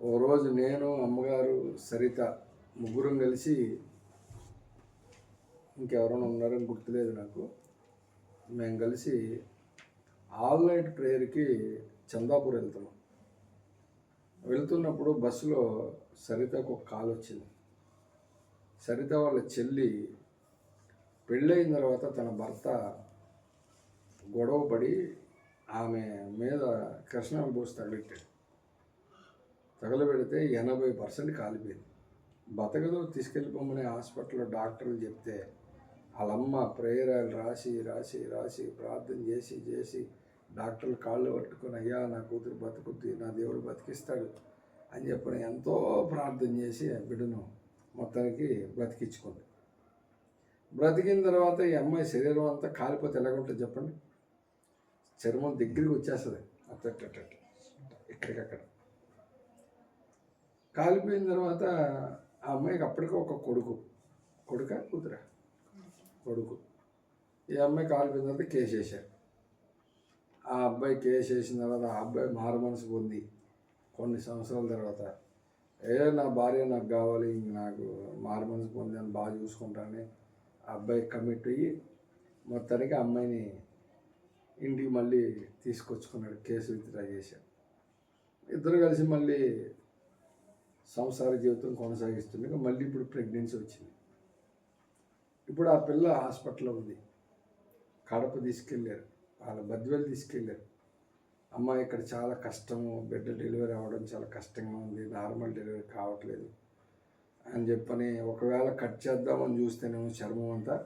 ఓ రోజు నేను, అమ్మగారు, సరిత ముగ్గురం కలిసి, ఇంకెవరైనా ఉన్నారని గుర్తులేదు నాకు, మేము కలిసి ఆల్ నైట్ ప్రేయర్కి చందాపూర్ వెళ్తున్నాం. వెళ్తున్నప్పుడు బస్సులో సరితకు ఒక కాల్ వచ్చింది. సరిత వాళ్ళ చెల్లి పెళ్ళయిన తర్వాత తన భర్త గొడవపడి ఆమె మీద కృష్ణాన్ని పోసి తగలబెడితే 80% కాలిపోయింది. బతకదు, తీసుకెళ్ళిపోమని హాస్పిటల్లో డాక్టర్లు చెప్తే వాళ్ళమ్మ ప్రేయరాలు రాసి రాసి రాసి ప్రార్థన చేసి చేసి డాక్టర్లు కాళ్ళు పట్టుకొని, అయ్యా నా కూతురు బతుకుద్ది, నా దేవుడు బతికిస్తాడు అని చెప్పని ఎంతో ప్రార్థన చేసి ఆ బిడ్డను మొత్తానికి బ్రతికించుకుంది. బ్రతికిన తర్వాత ఈ అమ్మాయి శరీరం అంతా కాలిపోతే ఎలాగుంటుంది చెప్పండి? చర్మం దగ్గరికి వచ్చేస్తుంది, అట్టట్ట ఇక్కడికక్కడ కాలిపోయిన తర్వాత ఆ అమ్మాయికి అప్పటికే ఒక కూతురా కొడుకు. ఈ అమ్మాయి కాలిపోయిన తర్వాత కేసు వేశారు. ఆ అబ్బాయి కేసు వేసిన తర్వాత ఆ అబ్బాయి మారుమనసు పొంది కొన్ని సంవత్సరాల తర్వాత, నా భార్య నాకు కావాలి, నాకు మారుమనసు పొంది అని బాగా చూసుకుంటానని ఆ అబ్బాయి కమిట్ అయ్యి మొత్తానికి ఆ అమ్మాయిని ఇంటికి మళ్ళీ తీసుకొచ్చుకున్నాడు. కేసు విత్డ్రా చేశాడు. ఇద్దరు కలిసి మళ్ళీ సంసార జీవితం కొనసాగిస్తుండగా మళ్ళీ ఇప్పుడు ప్రెగ్నెన్సీ వచ్చింది. ఇప్పుడు ఆ పిల్ల హాస్పిటల్లో ఉంది. కడప తీసుకెళ్ళారు, వాళ్ళ బద్వేలు తీసుకెళ్ళారు. అమ్మాయి ఇక్కడ చాలా కష్టము, బిడ్డ డెలివరీ అవ్వడం చాలా కష్టంగా ఉంది, నార్మల్ డెలివరీ కావట్లేదు అని చెప్పని, ఒకవేళ కట్ చేద్దామని చూస్తేనేమో చర్మం అంతా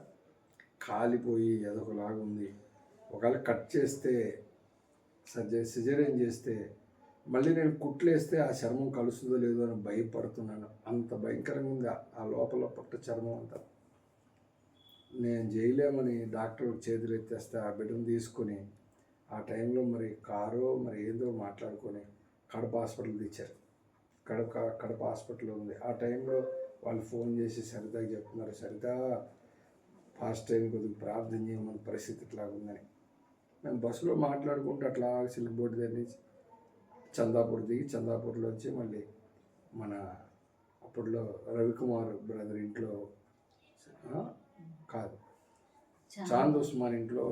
కాలిపోయి ఎదొకలాగా ఉంది. ఒకవేళ కట్ చేస్తే సిజేరియన్ చేస్తే మళ్ళీ నేను కుట్లేస్తే ఆ చర్మం కలుస్తుందో లేదో అని భయపడుతున్నాను. అంత భయంకరంగా ఉంది ఆ లోపల పట్ట చర్మం అంతా. నేను చేయలేమని డాక్టర్ చేతులు ఎత్తేస్తే ఆ బిడ్డను తీసుకొని ఆ టైంలో మరి కారో మరి ఏదో మాట్లాడుకొని కడప హాస్పిటల్ తెచ్చారు. కడప హాస్పిటల్లో ఉంది. ఆ టైంలో వాళ్ళు ఫోన్ చేసి సరితకి చెప్తున్నారు, సరిత ఫాస్ట్ టైం కొద్దిగా ప్రార్థన చేయమని, పరిస్థితి ఇట్లా ఉందని. మేము బస్సులో మాట్లాడుకుంటూ అట్లా సిల్క్ బోర్డు దగ్గర నుంచి చందాపూర్ దిగి చందాపూర్లో వచ్చి మళ్ళీ మన అప్పట్లో రవికుమార్ బ్రదర్ ఇంట్లో కాదు చాంద్ ఉస్మాన్ ఇంట్లో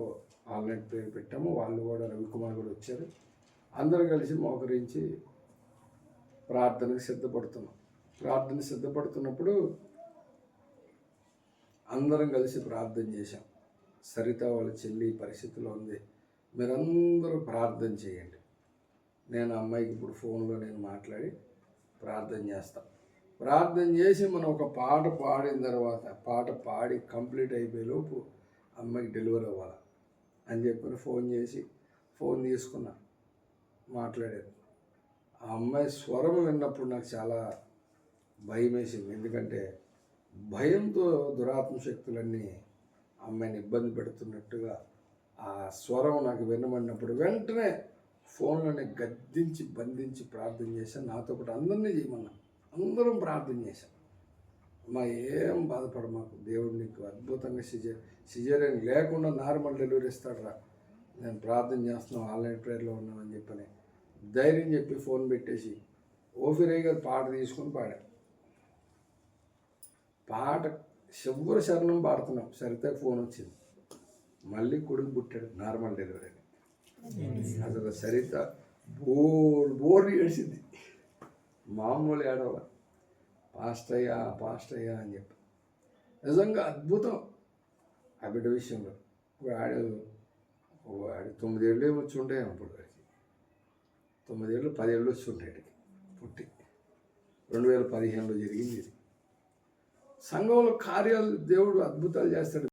ఆల్ నైట్ ప్రేయర్ పెట్టాము. వాళ్ళు కూడా రవికుమార్ కూడా వచ్చారు. అందరూ కలిసి మోకరించి ప్రార్థనకు సిద్ధపడుతున్నప్పుడు అందరం కలిసి ప్రార్థన చేశాం. సరిత వాళ్ళ చెల్లి పరిస్థితిలో ఉంది, మీరందరూ ప్రార్థన చేయండి. నేను అమ్మాయికి ఇప్పుడు ఫోన్లో నేను మాట్లాడి ప్రార్థన చేస్తాను. ప్రార్థన చేసి మనం ఒక పాట పాడిన తర్వాత, పాట పాడి కంప్లీట్ అయిపోయేలోపు అమ్మాయికి డెలివరీ అవ్వాలి అని చెప్పి ఫోన్ తీసుకున్నా, మాట్లాడాను. ఆ అమ్మాయి స్వరం విన్నప్పుడు నాకు చాలా భయం వేసింది. ఎందుకంటే భయంతో దురాత్మ శక్తులన్నీ అమ్మాయిని ఇబ్బంది పెడుతున్నట్టుగా ఆ స్వరం నాకు వినమన్నప్పుడు వెంటనే ఫోన్లోనే గద్దించి బంధించి ప్రార్థన చేశాను. నాతో పాటు అందరినీ చేయమన్నా, అందరం ప్రార్థన చేశాం. అమ్మా ఏం బాధపడ, మాకు దేవుడు నీకు అద్భుతంగా సిజేరియన్ లేకుండా నార్మల్ డెలివరీ ఇస్తాడురా, నేను ప్రార్థన చేస్తున్నాం, ఆన్లైన్ ప్రేయర్లో ఉన్నామని చెప్పని ధైర్యం చెప్పి ఫోన్ పెట్టేసి ఓఫిరైగా పాట తీసుకొని పాడాను. పాట శుభ్ర శరణం పాడుతున్నాం. సరితే ఫోన్ వచ్చింది, మళ్ళీ కొడుకు పుట్టాడు, నార్మల్ డెలివరీ. అసలు సరిత బోర్ ఏడిసింది, మామూలు ఏడవ, పాస్ట్ అయ్యా అని చెప్పి. నిజంగా అద్భుతం ఆ బిడ్డ విషయంలో. వాడు 9 ఏళ్ళు వచ్చి ఉంటాయి అప్పుడు, వాడికి 9 ఏళ్ళు 10 ఏళ్ళు వచ్చి ఉంటాయి పుట్టి. 2015లో జరిగింది ఇది. సంఘంలో కార్యాలు దేవుడు అద్భుతాలు చేస్తాడు.